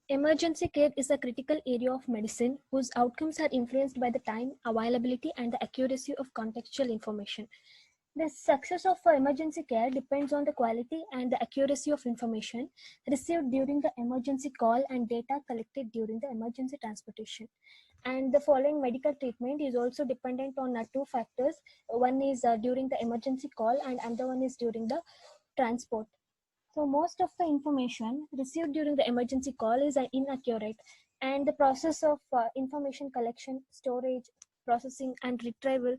Emergency care is a critical area of medicine whose outcomes are influenced by the time, availability, and the accuracy of contextual information. The success of emergency care depends on the quality and the accuracy of information received during the emergency call and data collected during the emergency transportation. And the following medical treatment is also dependent on two factors. One is during the emergency call, and another one is during the transport. So most of the information received during the emergency call is inaccurate, and the process of information collection, storage, processing, and retrieval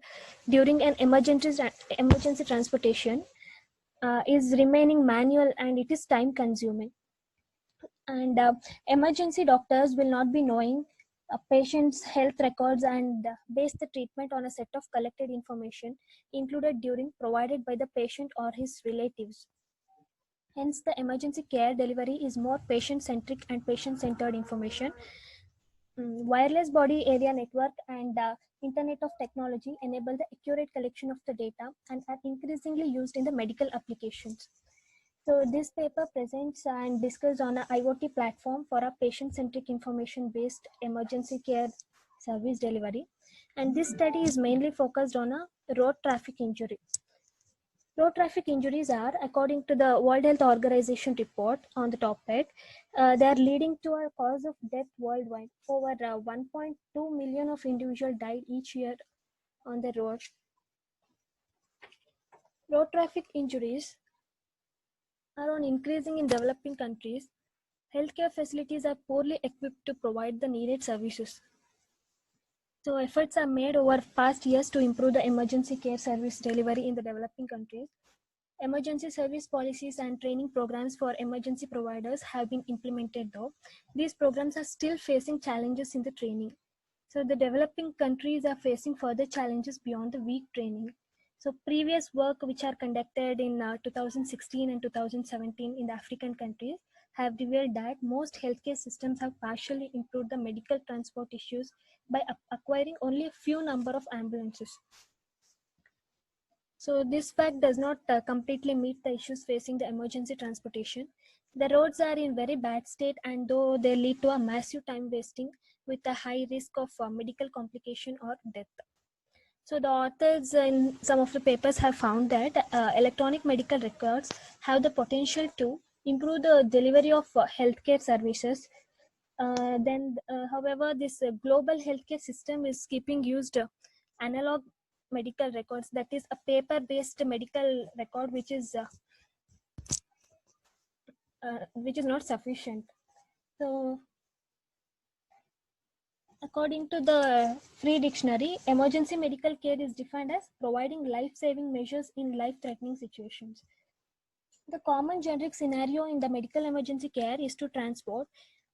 during an emergency transportation is remaining manual, and it is time consuming. And emergency doctors will not be knowing a patient's health records and base the treatment on a set of collected information included during provided by the patient or his relatives. Hence, the emergency care delivery is more patient-centric and patient-centered information. Wireless body area network and Internet of Technology enable the accurate collection of the data and are increasingly used in the medical applications. So this paper presents and discusses on a IoT platform for a patient-centric information-based emergency care service delivery. And this study is mainly focused on a road traffic injury. Road traffic injuries are, according to the World Health Organization report on the topic, they are leading to a cause of death worldwide. Over 1.2 million of individuals died each year on the road. Road traffic injuries are on increasing in developing countries. Healthcare facilities are poorly equipped to provide the needed services. So efforts are made over past years to improve the emergency care service delivery in the developing countries. Emergency service policies and training programs for emergency providers have been implemented, though these programs are still facing challenges in the training. So the developing countries are facing further challenges beyond the weak training. So previous work which are conducted in 2016 and 2017 in the African countries have revealed that most healthcare systems have partially improved the medical transport issues by acquiring only a few number of ambulances. So this fact does not completely meet the issues facing the emergency transportation. The roads are in very bad state, and though they lead to a massive time wasting with a high risk of medical complication or death. So the authors in some of the papers have found that electronic medical records have the potential to improve the delivery of healthcare services. However, this global healthcare system is keeping used analog medical records, that is a paper-based medical record, which is not sufficient. So according to the Free Dictionary, emergency medical care is defined as providing life-saving measures in life-threatening situations. The common generic scenario in the medical emergency care is to transport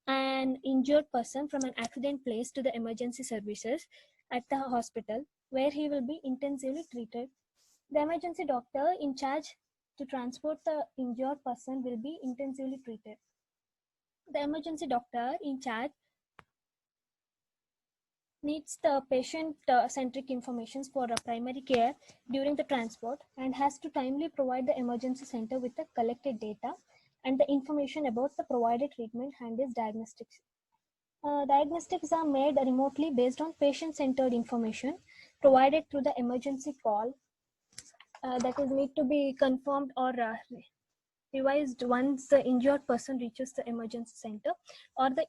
an injured person from an accident place to the emergency services at the hospital, where he will be intensively treated. The emergency doctor in charge to transport the injured person will be intensively treated. The emergency doctor in charge needs the patient-centric information for primary care during the transport and has to timely provide the emergency center with the collected data and the information about the provided treatment and its diagnostics. Diagnostics are made remotely based on patient-centered information provided through the emergency call that is need to be confirmed or revised once the injured person reaches the emergency center, or the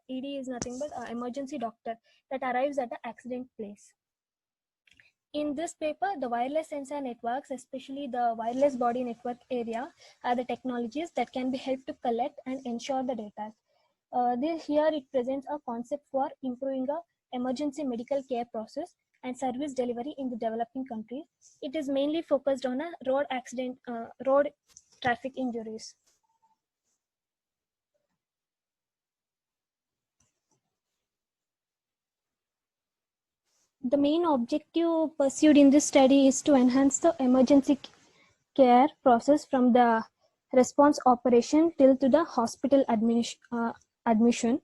ED is nothing but emergency doctor that arrives at the accident place. In this paper, the wireless sensor networks, especially the wireless body network area, are the technologies that can be helped to collect and ensure the data. Here it presents a concept for improving a emergency medical care process and service delivery in the developing countries. It is mainly focused on a road traffic injuries. The main objective pursued in this study is to enhance the emergency care process from the response operation till to the hospital admission.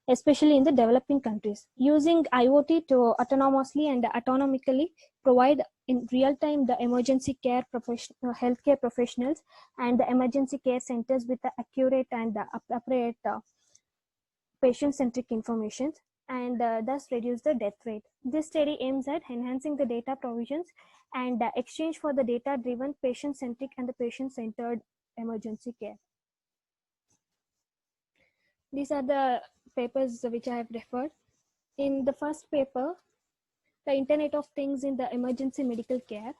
especially in the developing countries. Using IoT to autonomously and autonomically provide in real time the emergency care healthcare professionals and the emergency care centers with the accurate and appropriate patient-centric information, and thus reduce the death rate. This study aims at enhancing the data provisions and exchange for the data-driven, patient-centric and the patient-centered emergency care. These are the papers which I have referred. In the first paper, the Internet of Things in the Emergency Medical Care.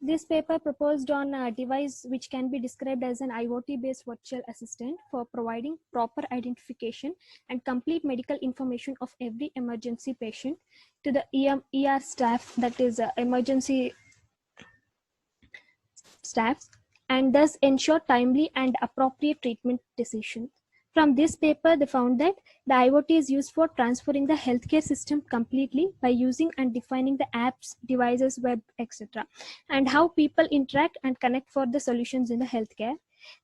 This paper proposed on a device which can be described as an IoT-based virtual assistant for providing proper identification and complete medical information of every emergency patient to the ER staff, that is emergency staffs, and thus ensure timely and appropriate treatment decisions. From this paper, they found that the IoT is used for transferring the healthcare system completely by using and defining the apps, devices, web, etc., and how people interact and connect for the solutions in the healthcare.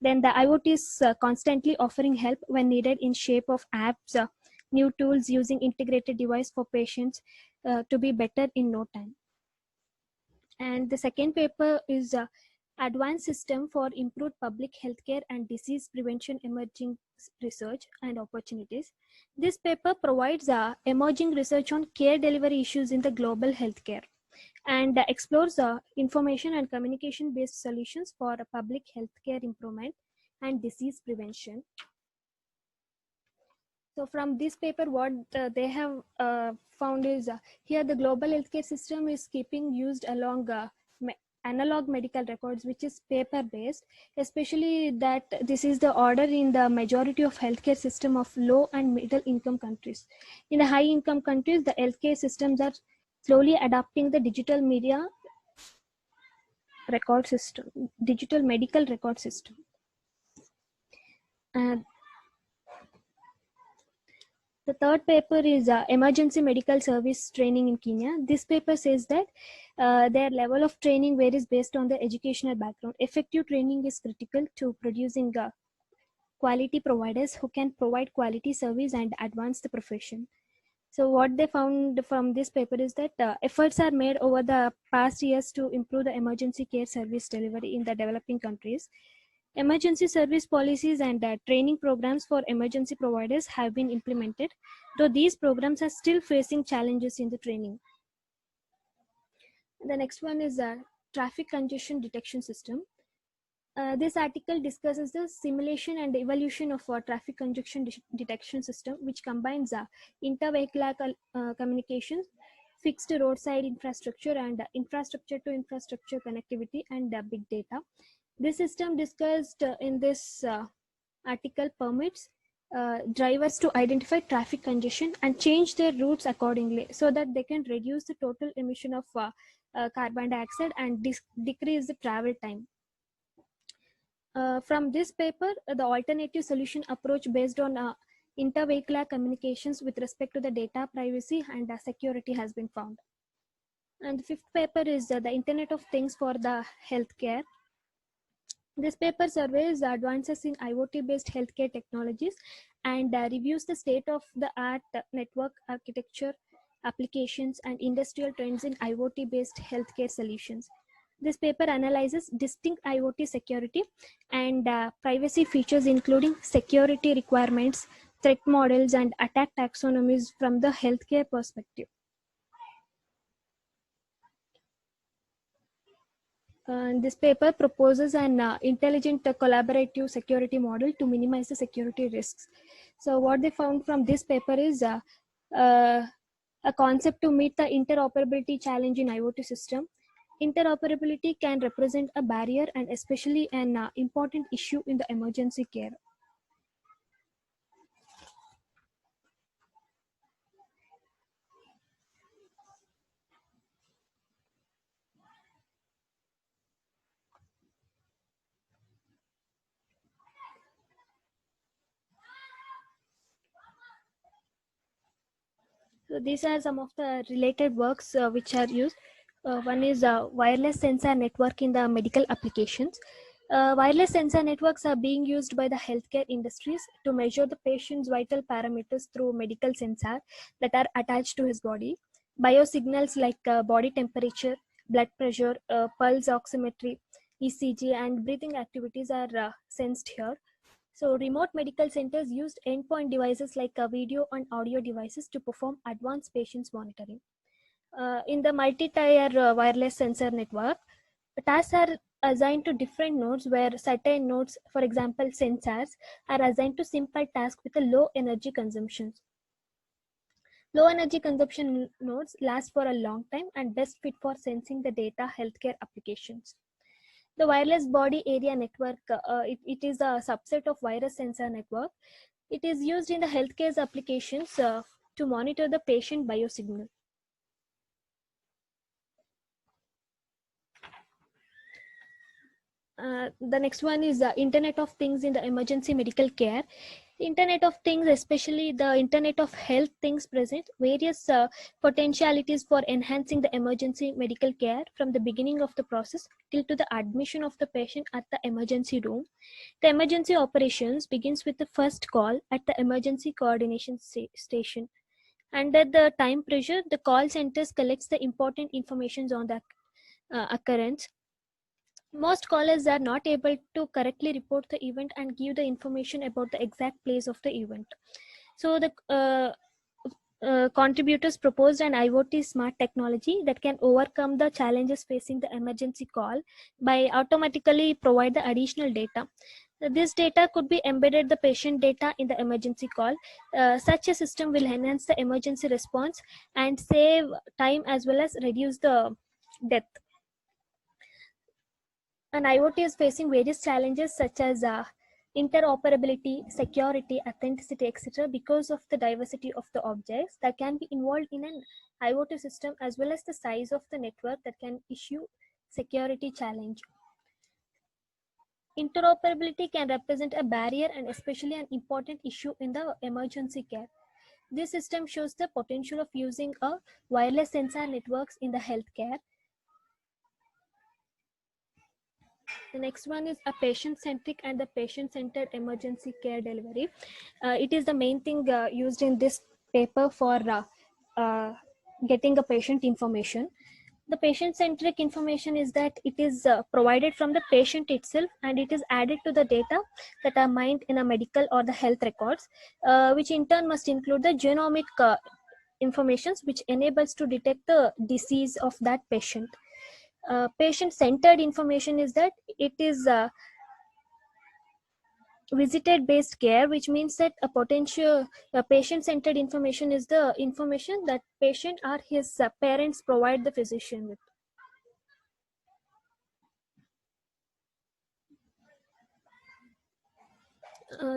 Then the IoT is constantly offering help when needed in shape of apps, new tools using integrated device for patients to be better in no time. And the second paper is advanced system for improved public healthcare and disease prevention emerging research and opportunities. This paper provides emerging research on care delivery issues in the global healthcare and explores information and communication based solutions for public healthcare improvement and disease prevention. So from this paper, what they have found is here the global healthcare system is keeping used along analog medical records, which is paper based, especially that this is the order in the majority of healthcare system of low and middle income countries. In the high income countries, the healthcare systems are slowly adopting the digital media record system, digital medical record system. The third paper is emergency medical service training in Kenya. This paper says that their level of training varies based on the educational background. Effective training is critical to producing quality providers who can provide quality service and advance the profession. So what they found from this paper is that efforts are made over the past years to improve the emergency care service delivery in the developing countries. Emergency service policies and training programs for emergency providers have been implemented, though these programs are still facing challenges in the training. The next one is a traffic congestion detection system. This article discusses the simulation and evolution of a traffic congestion detection system, which combines inter-vehicular communications, fixed roadside infrastructure, and infrastructure to infrastructure connectivity, and big data. This system discussed in this article permits drivers to identify traffic congestion and change their routes accordingly so that they can reduce the total emission of carbon dioxide and decrease the travel time. From this paper, the alternative solution approach based on inter-vehicular communications with respect to the data privacy and security has been found. And the fifth paper is the Internet of Things for the healthcare. This paper surveys the advances in IoT-based healthcare technologies and reviews the state-of-the-art network architecture, applications, and industrial trends in IoT-based healthcare solutions. This paper analyzes distinct IoT security and privacy features, including security requirements, threat models, and attack taxonomies from the healthcare perspective. This paper proposes an intelligent collaborative security model to minimize the security risks. So what they found from this paper is a concept to meet the interoperability challenge in IoT system. Interoperability can represent a barrier and especially an important issue in the emergency care. So these are some of the related works which are used. One is wireless sensor network in the medical applications. Wireless sensor networks are being used by the healthcare industries to measure the patient's vital parameters through medical sensors that are attached to his body. Biosignals like body temperature, blood pressure, pulse oximetry, ECG, and breathing activities are sensed here. So, remote medical centers used endpoint devices like video and audio devices to perform advanced patients monitoring. In the multi-tier wireless sensor network, tasks are assigned to different nodes where certain nodes, for example sensors, are assigned to simple tasks with a low energy consumption. Low energy consumption nodes last for a long time and best fit for sensing the data healthcare applications. The wireless body area network, it is a subset of wireless sensor network. It is used in the healthcare applications to monitor the patient biosignal. The next one is Internet of Things in the emergency medical care. Internet of Things, especially the Internet of Health Things, present various potentialities for enhancing the emergency medical care from the beginning of the process till to the admission of the patient at the emergency room. The emergency operations begins with the first call at the emergency coordination station. Under the time pressure, the call centers collects the important information on the occurrence. Most callers are not able to correctly report the event and give the information about the exact place of the event. So the contributors proposed an IoT smart technology that can overcome the challenges facing the emergency call by automatically provide the additional data. This data could be embedded the patient data in the emergency call. Such a system will enhance the emergency response and save time as well as reduce the death. And IoT is facing various challenges such as interoperability, security, authenticity, etc. because of the diversity of the objects that can be involved in an IoT system as well as the size of the network that can issue security challenge. Interoperability can represent a barrier and especially an important issue in the emergency care. This system shows the potential of using a wireless sensor networks in the healthcare. The next one is a patient-centric and the patient-centered emergency care delivery. It is the main thing used in this paper for getting a patient information. The patient-centric information is that it is provided from the patient itself and it is added to the data that are mined in a medical or the health records, which in turn must include the genomic informations which enables to detect the disease of that patient. Patient-centered information is that it is visited based care, which means that a potential patient-centered information is the information that patient or his parents provide the physician with.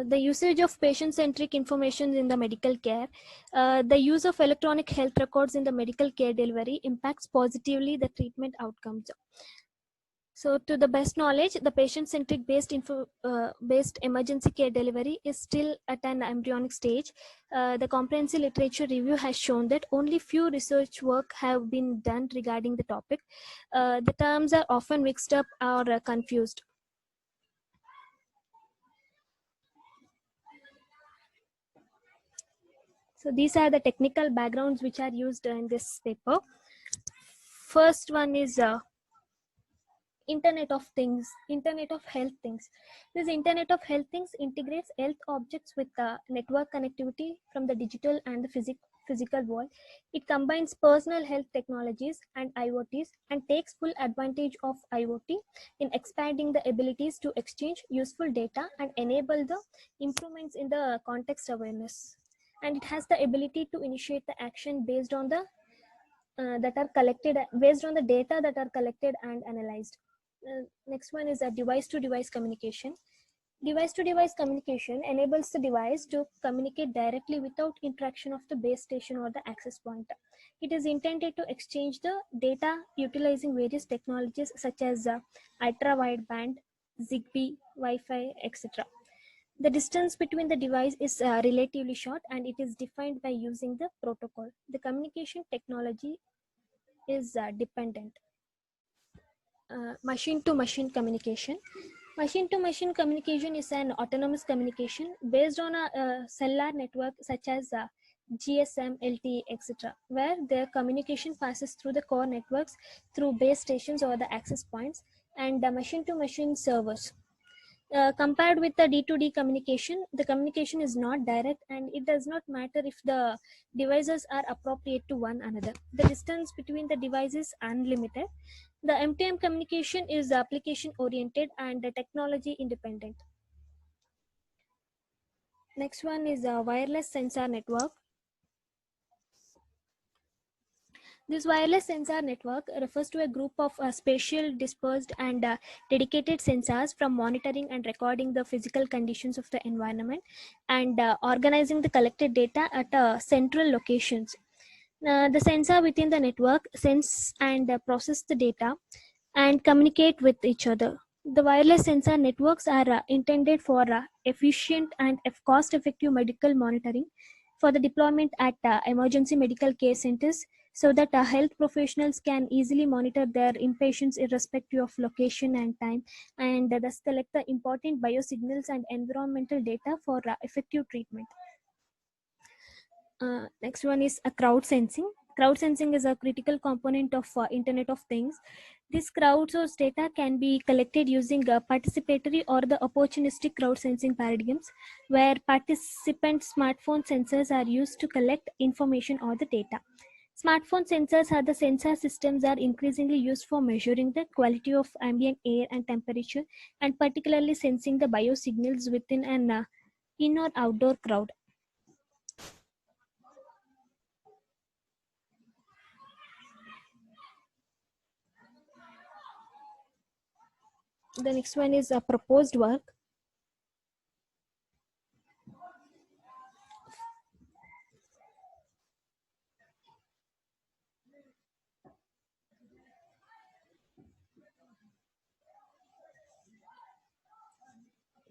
The usage of patient-centric information in the medical care. The use of electronic health records in the medical care delivery impacts positively the treatment outcomes. So to the best knowledge, the patient-centric based emergency care delivery is still at an embryonic stage. The comprehensive literature review has shown that only few research work have been done regarding the topic. The terms are often mixed up or confused. So these are the technical backgrounds which are used in this paper. First one is Internet of Things, Internet of Health Things. This Internet of Health Things integrates health objects with network connectivity from the digital and the physical world. It combines personal health technologies and IoTs and takes full advantage of IoT in expanding the abilities to exchange useful data and enable the improvements in the context awareness. And it has the ability to initiate the action based on the that are collected based on the data that are collected and analyzed. Next one is a device-to-device communication. Device-to-device communication enables the device to communicate directly without interaction of the base station or the access point. It is intended to exchange the data utilizing various technologies such as ultra-wideband, Zigbee, Wi-Fi, etc. The distance between the device is relatively short and it is defined by using the protocol. The communication technology is dependent. Machine-to-machine communication. Machine-to-machine communication is an autonomous communication based on a cellular network such as GSM, LTE, etc., where the communication passes through the core networks through base stations or the access points and the machine-to-machine servers. Compared with the D2D communication, the communication is not direct and it does not matter if the devices are appropriate to one another. The distance between the devices is unlimited. The MTM communication is application oriented and technology independent. Next one is a wireless sensor network. This wireless sensor network refers to a group of spatial, dispersed, and dedicated sensors from monitoring and recording the physical conditions of the environment and organizing the collected data at central locations. The sensor within the network sense and process the data and communicate with each other. The wireless sensor networks are intended for efficient and cost-effective medical monitoring for the deployment at emergency medical care centers so that health professionals can easily monitor their inpatients irrespective of location and time and thus collect the important biosignals and environmental data for effective treatment. Next one is a crowd sensing. Crowd sensing is a critical component of Internet of Things. This crowdsourced data can be collected using participatory or the opportunistic crowd sensing paradigms, where participant smartphone sensors are used to collect information or the data. Smartphone sensors are the sensor systems are increasingly used for measuring the quality of ambient air and temperature, and particularly sensing the biosignals within an in or outdoor crowd. The next one is a proposed work.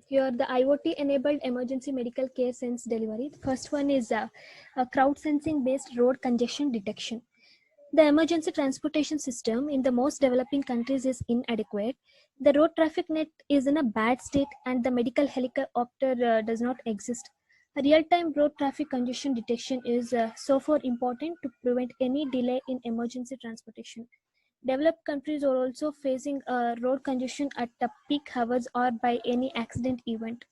Here, the IoT enabled emergency medical care sense delivery. The first one is a crowd sensing based road congestion detection. The emergency transportation system in the most developing countries is inadequate. The road traffic net is in a bad state, and the medical helicopter does not exist. A real time road traffic congestion detection is so far important to prevent any delay in emergency transportation. Developed countries are also facing road congestion at the peak hours or by any accident event.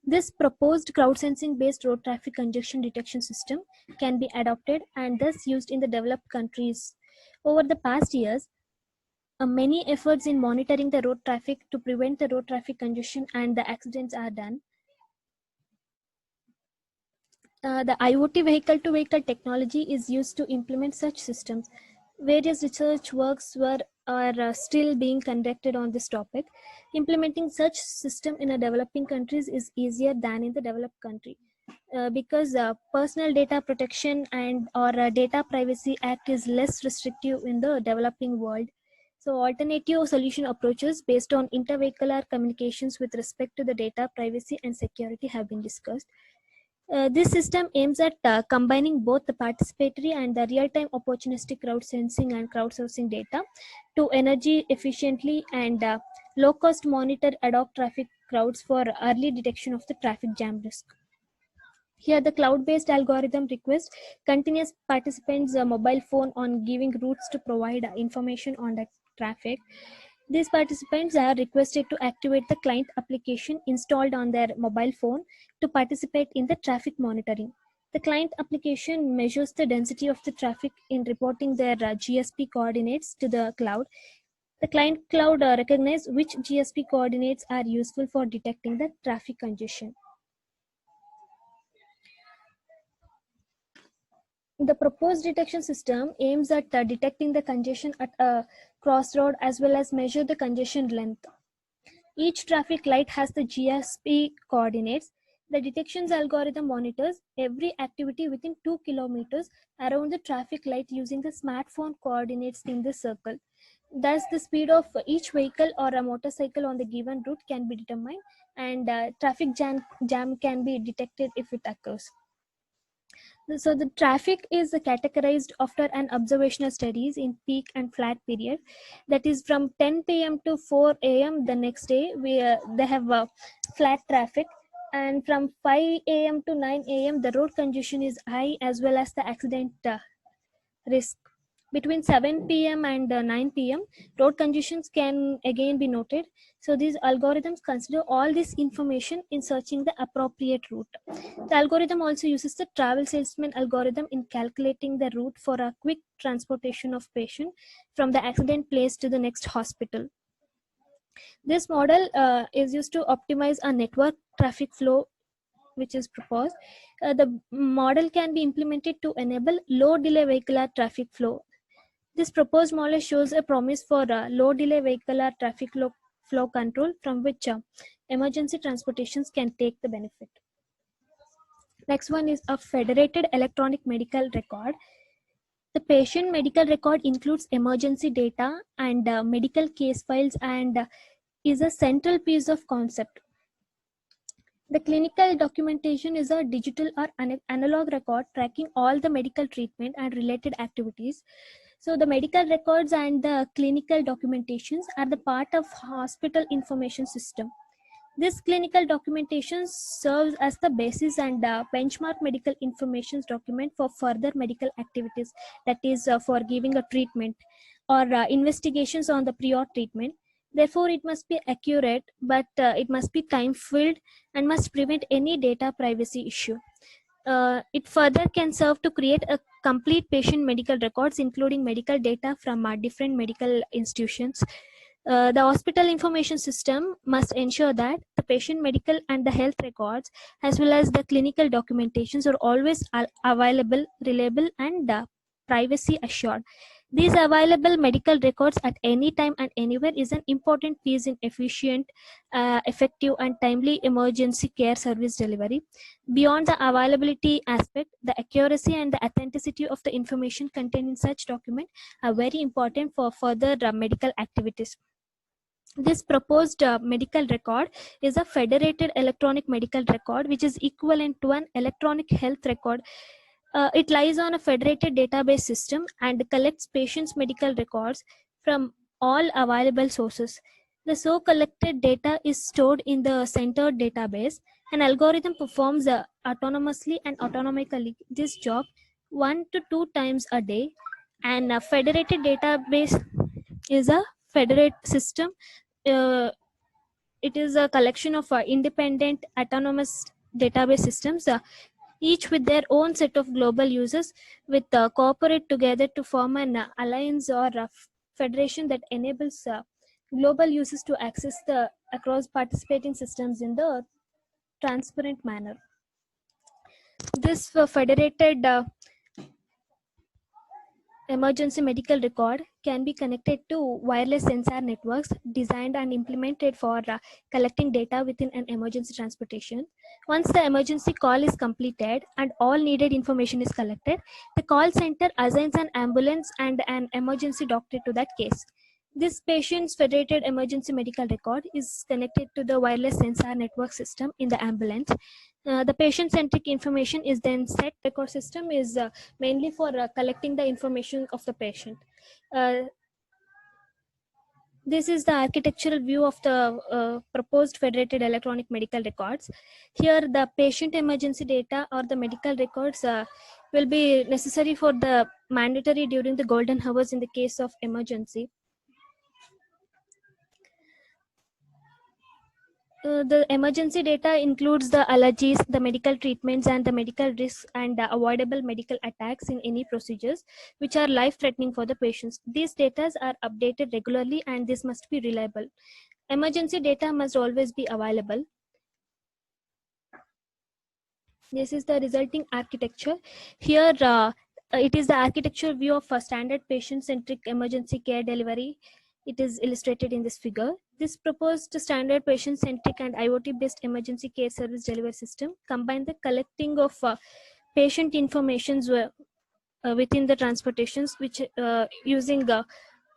This proposed crowd sensing based road traffic congestion detection system can be adopted and thus used in the developed countries. Over the past years, many efforts in monitoring the road traffic to prevent the road traffic congestion and the accidents are done. The IoT vehicle to vehicle technology is used to implement such systems. Various research works are still being conducted on this topic. Implementing such system in a developing countries is easier than in the developed country because personal data protection and or data privacy act is less restrictive in the developing world. So alternative solution approaches based on intervehicular communications with respect to the data privacy and security have been discussed. This system aims at combining both the participatory and the real-time opportunistic crowd sensing and crowdsourcing data to energy efficiently and low-cost monitor ad hoc traffic crowds for early detection of the traffic jam risk. Here, the cloud-based algorithm requests continuous participants' mobile phone on giving routes to provide information on the traffic. These participants are requested to activate the client application installed on their mobile phone to participate in the traffic monitoring. The client application measures the density of the traffic in reporting their GSP coordinates to the cloud. The client cloud recognizes which GSP coordinates are useful for detecting the traffic congestion. The proposed detection system aims at detecting the congestion at a crossroad as well as measure the congestion length. Each traffic light has the GSP coordinates. The detections algorithm monitors every activity within 2 kilometers around the traffic light using the smartphone coordinates in the circle. Thus, the speed of each vehicle or a motorcycle on the given route can be determined, and traffic jam can be detected if it occurs. So the traffic is categorized after an observational studies in peak and flat period. That is from 10 p.m. to 4 a.m. the next day. They have flat traffic, and from 5 a.m. to 9 a.m. the road congestion is high as well as the accident risk. Between 7 p.m. and 9 p.m., road congestions can again be noted. So these algorithms consider all this information in searching the appropriate route. The algorithm also uses the travel salesman algorithm in calculating the route for a quick transportation of patient from the accident place to the next hospital. This model is used to optimize a network traffic flow which is proposed. The model can be implemented to enable low delay vehicular traffic flow. This proposed model shows a promise for low delay vehicular traffic flow control from which emergency transportations can take the benefit. Next one is a federated electronic medical record. The patient medical record includes emergency data and medical case files and is a central piece of concept. The clinical documentation is a digital or analog record tracking all the medical treatment and related activities. So the medical records and the clinical documentations are the part of hospital information system. This clinical documentation serves as the basis and benchmark medical information document for further medical activities, that is for giving a treatment or investigations on the prior treatment. Therefore, it must be accurate, but it must be time filled and must prevent any data privacy issue. It further can serve to create a complete patient medical records, including medical data from different medical institutions. The hospital information system must ensure that the patient medical and the health records, as well as the clinical documentations, are always available, reliable, and privacy assured. These available medical records at any time and anywhere is an important piece in efficient, effective, and timely emergency care service delivery. Beyond the availability aspect, the accuracy and the authenticity of the information contained in such document are very important for further medical activities. This proposed medical record is a federated electronic medical record, which is equivalent to an electronic health record. It lies on a federated database system and collects patients' medical records from all available sources. The so collected data is stored in the centered database. An algorithm performs autonomously and autonomically this job 1 to 2 times a day. And a federated database is a federate system. It is a collection of independent autonomous database systems, each with their own set of global users, with cooperate together to form an alliance or a federation that enables global users to access the across participating systems in the transparent manner. This federated emergency medical record can be connected to wireless sensor networks designed and implemented for collecting data within an emergency transportation. Once the emergency call is completed and all needed information is collected, the call center assigns an ambulance and an emergency doctor to that case. This patient's federated emergency medical record is connected to the wireless sensor network system in the ambulance. The patient-centric information is then set. The record system is mainly for collecting the information of the patient. This is the architectural view of the proposed federated electronic medical records. Here, the patient emergency data or the medical records will be necessary for the mandatory during the golden hours in the case of emergency. The emergency data includes the allergies, the medical treatments, and the medical risks and avoidable medical attacks in any procedures which are life-threatening for the patients. These data are updated regularly and this must be reliable. Emergency data must always be available. This is the resulting architecture. Here, it is the architectural view of a standard patient-centric emergency care delivery. It is illustrated in this figure. This proposed standard patient-centric and IoT-based emergency care service delivery system combine the collecting of patient informations within the transportations, which using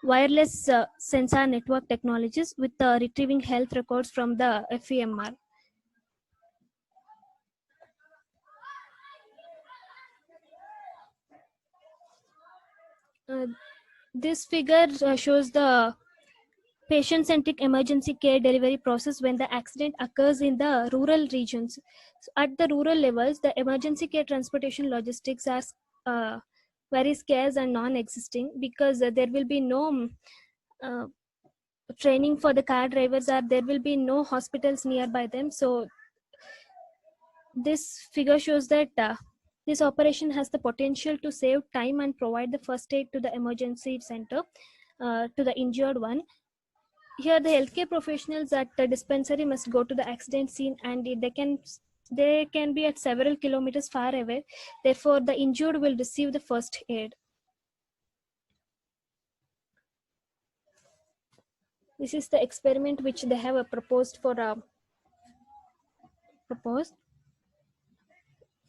wireless sensor network technologies with retrieving health records from the FEMR. This figure shows the patient-centric emergency care delivery process when the accident occurs in the rural regions. So at the rural levels, the emergency care transportation logistics are uh, very scarce and non-existing because there will be no uh, training for the car drivers, or there will be no hospitals nearby them. So this figure shows that this operation has the potential to save time and provide the first aid to the emergency center to the injured one. Here the healthcare professionals at the dispensary must go to the accident scene, and they can be at several kilometers far away. Therefore the injured will receive the first aid. This is the experiment which they have proposed.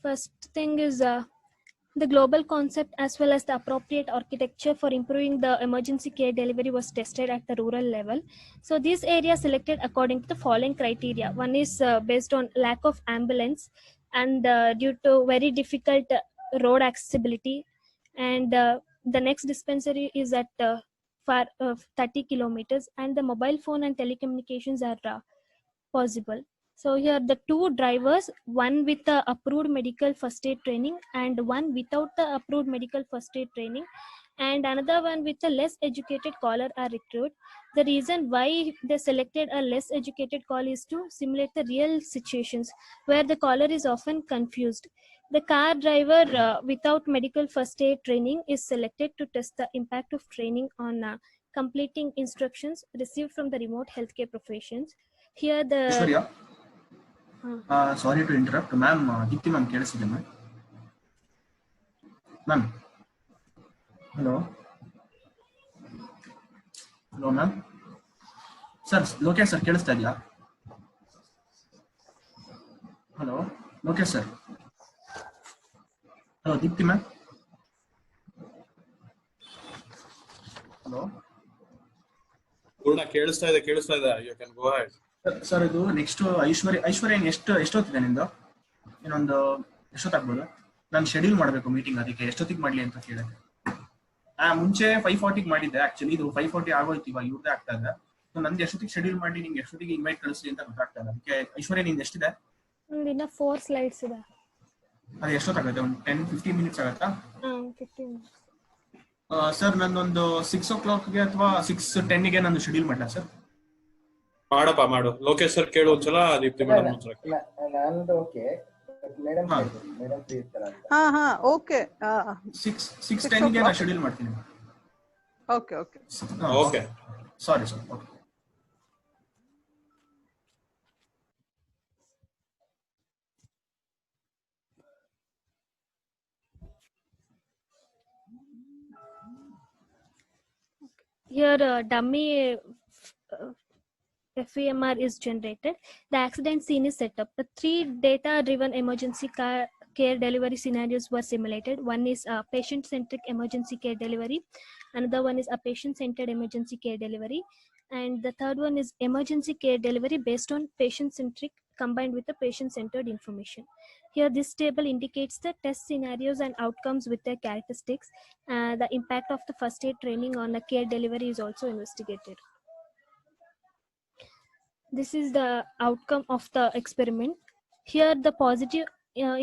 First thing is the global concept as well as the appropriate architecture for improving the emergency care delivery was tested at the rural level. So these areas selected according to the following criteria. One is based on lack of ambulance and due to very difficult road accessibility, and the next dispensary is at far 30 kilometers, and the mobile phone and telecommunications are possible. So here the two drivers, one with the approved medical first aid training and one without the approved medical first aid training, and another one with a less educated caller are recruited. The reason why they selected a less educated call is to simulate the real situations where the caller is often confused. The car driver without medical first aid training is selected to test the impact of training on completing instructions received from the remote healthcare professions. Here the Aishwarya, sorry to interrupt, ma'am. Deepti ma'am ಕೇಳಿಸಿದೆ ma'am. Ma'am. Hello. Hello ma'am. Sir, Lokesh sir ಕೇಳಿಸ್ತಾ ಇದೆಯಾ? Hello, Lokesh sir. Hello, Deepti ma'am. Hello. ಪೂರ್ಣ ಕೇಳಿಸ್ತಾ ಇದೆ. You can go ahead. Sir ಇದು next ಐಶ್ವರ್ಯ ಎಷ್ಟೊತ್ತಿದೆ ನಿಂದು? ಇನ್ನೊಂದು ಎಷ್ಟೊತ್ತಾಗ್ಬೋದು? ನಾನು schedule ಮಾಡಬೇಕು ಮೀಟಿಂಗ್, ಅದಕ್ಕೆ ಎಷ್ಟೊತ್ತಿಗೆ ಮಾಡಲಿ ಅಂತ ಕೇಳಿದೆ. ಮುಂಚೆ 5:40 ಮಾಡಿದ್ದೆ, ಆಕ್ಚುಲಿ ಇದು 5:40 ಆಗೋಯ್ತು, ಇವಾಗ ಇವ್ರದೇ ಆಗ್ತಾ ಇದೆ. ನಂದು ಎಷ್ಟೊತ್ತಿಗೆ ಶೆಡ್ಯೂಲ್ ಮಾಡಿ ನಿಮ್ಗೆ ಎಷ್ಟೊತ್ತಿಗೆ ಇನ್ವೈಟ್ ಕಳಿಸ್ಲಿ ಅಂತ ಗೊತ್ತಾಗ್ತಾ ಇಲ್ಲ. ಅದಕ್ಕೆ ಐಶ್ವರ್ಯ ನಿಂದು ಎಷ್ಟಿದೆ? ಇನ್ನ 4 ಸ್ಲೈಡ್ಸ್ ಇದೆ. ಅದು ಎಷ್ಟೊತ್ತಾಗುತ್ತೆ? ಒಂದು 10-15 ಮಿನಿಟ್ಸ್ ಆಗುತ್ತಾ? 15. ಸರ್ ನಂದೊಂದು 6 o'clockಗೆ ಅಥವಾ 6:10ಗೆ ನಾನು ಶೆಡ್ಯೂಲ್ ಮಾಡಲಾ ಸರ್? ಮಾಡಪ್ಪ ಮಾಡು. ಲೋಕೇಶ್ ಸರ್ ಕೇಳು ಒಂದ್ಸಲ, ದೀಪ್ತಿ ಮೇಡಮ್ ಒಂದ್ಸಲ. ನಂದು ಓಕೆ, ಮೇಡಮ್ ಫ್ರೀ ಇರ್ತಾರ ಅಂತ. ಹಾ ಓಕೆ. 6:10ಗೆ ನಾನು ಶೆಡ್ಯೂಲ್ ಮಾಡ್ತೀನಿ. Okay sorry sir. Okay. Here dummy FEMR is generated. The accident scene is set up. The 3 data-driven emergency care delivery scenarios were simulated. One is patient-centric emergency care delivery. Another one is a patient-centered emergency care delivery. And the third one is emergency care delivery based on patient-centric combined with the patient-centered information. Here, this table indicates the test scenarios and outcomes with their characteristics. The impact of the first aid training on the care delivery is also investigated. This is the outcome of the experiment. Here, the positive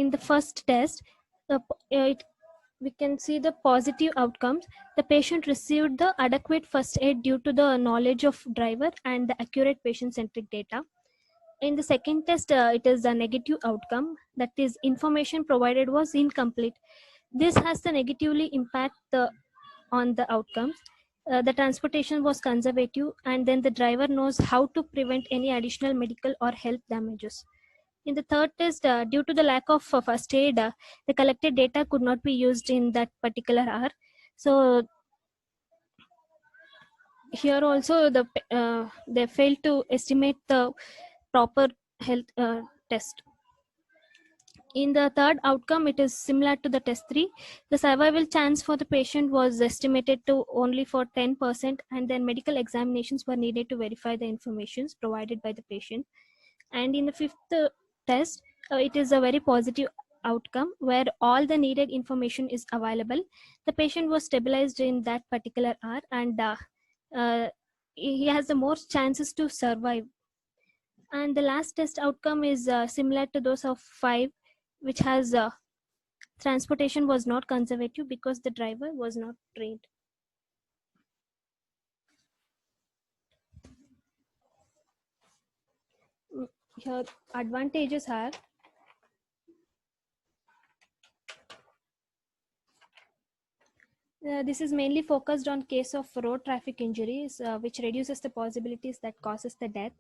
in the first test, we can see the positive outcomes. The patient received the adequate first aid due to the knowledge of driver and the accurate patient-centric data. In the second test, it is a negative outcome, that is information provided was incomplete. This has the negatively impact on the outcomes. The transportation was conservative, and then the driver knows how to prevent any additional medical or health damages. In the third test, due to the lack of first aid, the collected data could not be used in that particular hour. So here also they failed to estimate the proper health test. In the third outcome, it is similar to the test 3. The survival chance for the patient was estimated to only for 10%, and then medical examinations were needed to verify the information provided by the patient. And in the fifth test, it is a very positive outcome where all the needed information is available. The patient was stabilized in that particular hour, and he has the most chances to survive. And the last test outcome is similar to those of 5, which has transportation was not conservative because the driver was not trained. Here advantages are this is mainly focused on case of road traffic injuries, which reduces the possibilities that causes the death.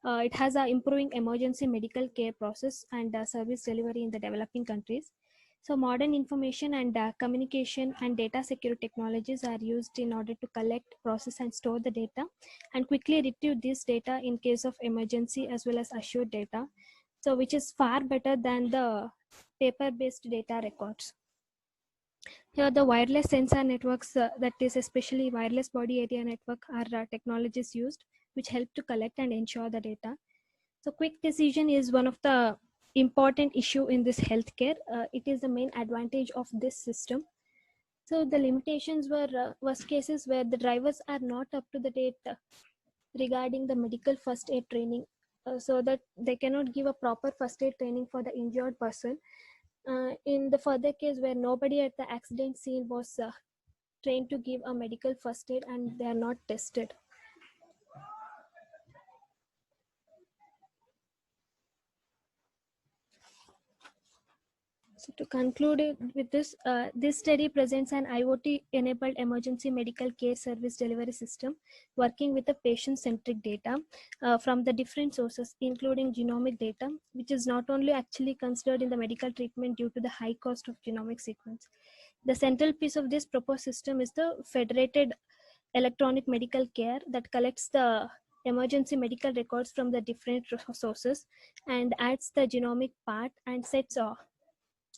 It has a improving emergency medical care process and service delivery in the developing countries. So modern information and communication and data security technologies are used in order to collect, process, and store the data, and quickly retrieve this data in case of emergency, as well as assured data. So which is far better than the paper-based data records. Here the wireless sensor networks, that is especially wireless body area network, are technologies used which help to collect and ensure the data. So quick decision is one of the important issue in this healthcare. It is the main advantage of this system. So the limitations were was cases where the drivers are not up to the date regarding the medical first aid training, so that they cannot give a proper first aid training for the injured person. In the further case where nobody at the accident scene was trained to give a medical first aid and they are not tested. So to conclude it with this, this study presents an IoT-enabled emergency medical care service delivery system working with the patient-centric data from the different sources, including genomic data, which is not only actually considered in the medical treatment due to the high cost of genomic sequence. The central piece of this proposed system is the federated electronic medical care that collects the emergency medical records from the different sources and adds the genomic part and sets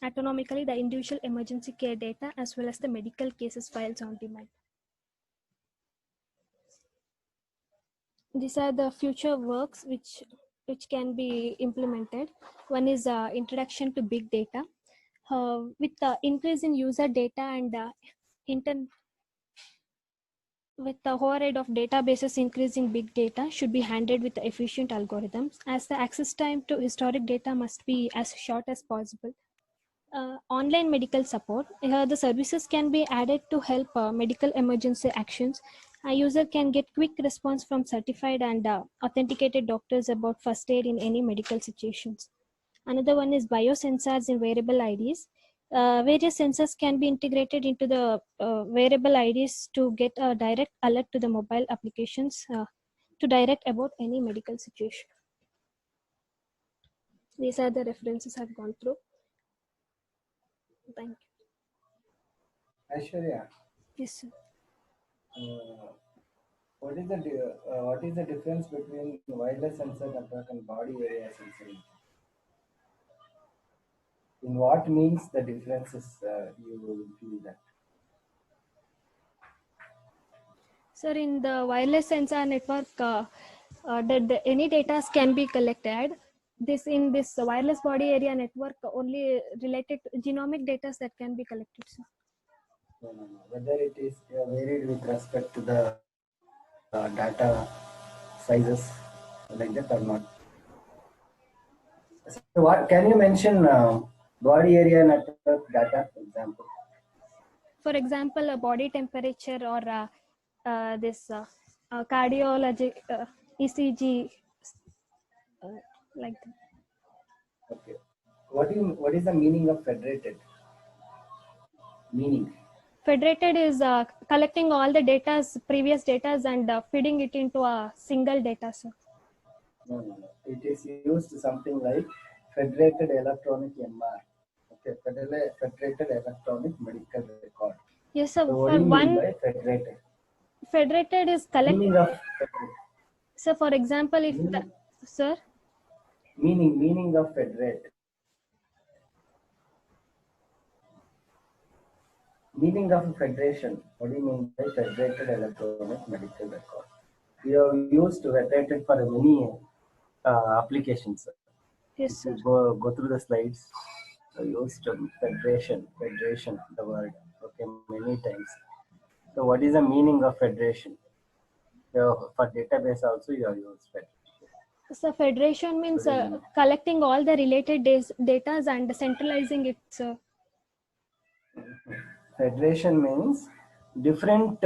autonomically the individual emergency care data as well as the medical cases files on demand. These are the future works which can be implemented. One is introduction to big data. With the increase in user data and with the overhead of databases increasing, big data should be handled with efficient algorithms, as the access time to historic data must be as short as possible. Online medical support. Here the services can be added to help medical emergency actions. A user can get quick response from certified and authenticated doctors about first aid in any medical situations. Another one is biosensors and wearable IDs. Various sensors can be integrated into the wearable IDs to get a direct alert to the mobile applications to direct about any medical situation. These are the references I've gone through. Thank you. Aishwarya, Yes, sir. what is the difference between wireless sensor network and body area sensing? In what means the differences you feel that? Sir, in the wireless sensor network, any data can be collected. In this wireless body area network, only related to genomic data that can be collected, sir. No. Whether it is varied with respect to the data sizes like that or not. So what can you mention body area network data, for example? For example, a body temperature or this cardiology, ECG, like that. Okay. What is the meaning of federated? Meaning? Federated is collecting all the previous data and feeding it into a single data, sir. No. It is used something like federated electronic MR. Okay, federated electronic medical record. Yes, sir. So what For do you mean one, by federated? federated is collect. Meaning of federated. So, for example, if the, sir. Meaning of federate. Meaning of federation. What do you mean by federated electronic medical record? We have used federated for many applications. Yes, sir. Go through the slides. used federation, the word, okay, many times. So what is the meaning of federation? So for database also you are used federation. So federation means What is it? collecting all the related data and centralizing it, sir. Federation means different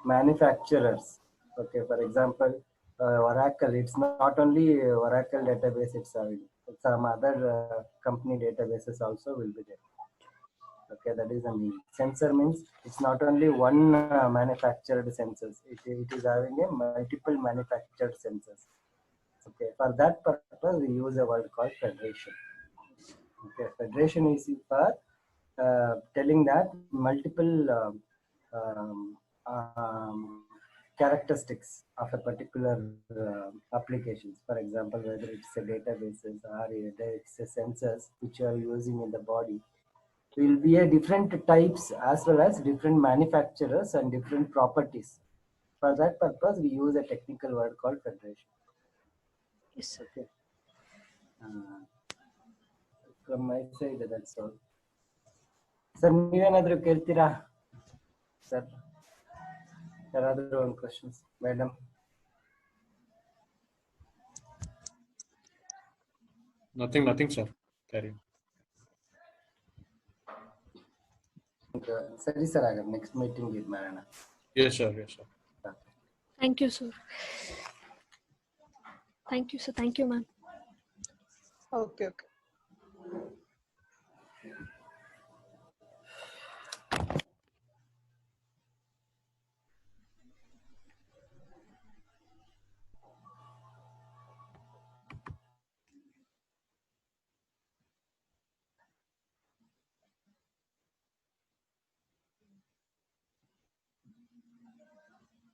manufacturers. Okay, for example, Oracle. It's not only Oracle database. It's some other company databases also will be there. Okay, that is the meaning. Sensor means it's not only one manufactured sensors. It is having a multiple manufactured sensors. Okay, for that purpose we use a word called federation. Okay, federation is for telling that multiple characteristics of a particular applications. For example, whether it's a databases or whether it's a sensors which you are using in the body, will be a different types as well as different manufacturers and different properties. For that purpose, we use a technical word called federation. Yes, sir. Okay. From my side, that's all. Sir, ನೀವೇನಾದ್ರೂ ಕೇಳ್ತೀರಾ sir? ಯಾರಾದ್ರೂ ಒಂದು questions, madam? Nothing, sir. Carry on. ಸರಿ sir, ಆಗ next meeting ಇದು ಮಾಡೋಣ. Yes, sir. Thank you, sir. Thank you, sir. Thank you, ma'am. Okay.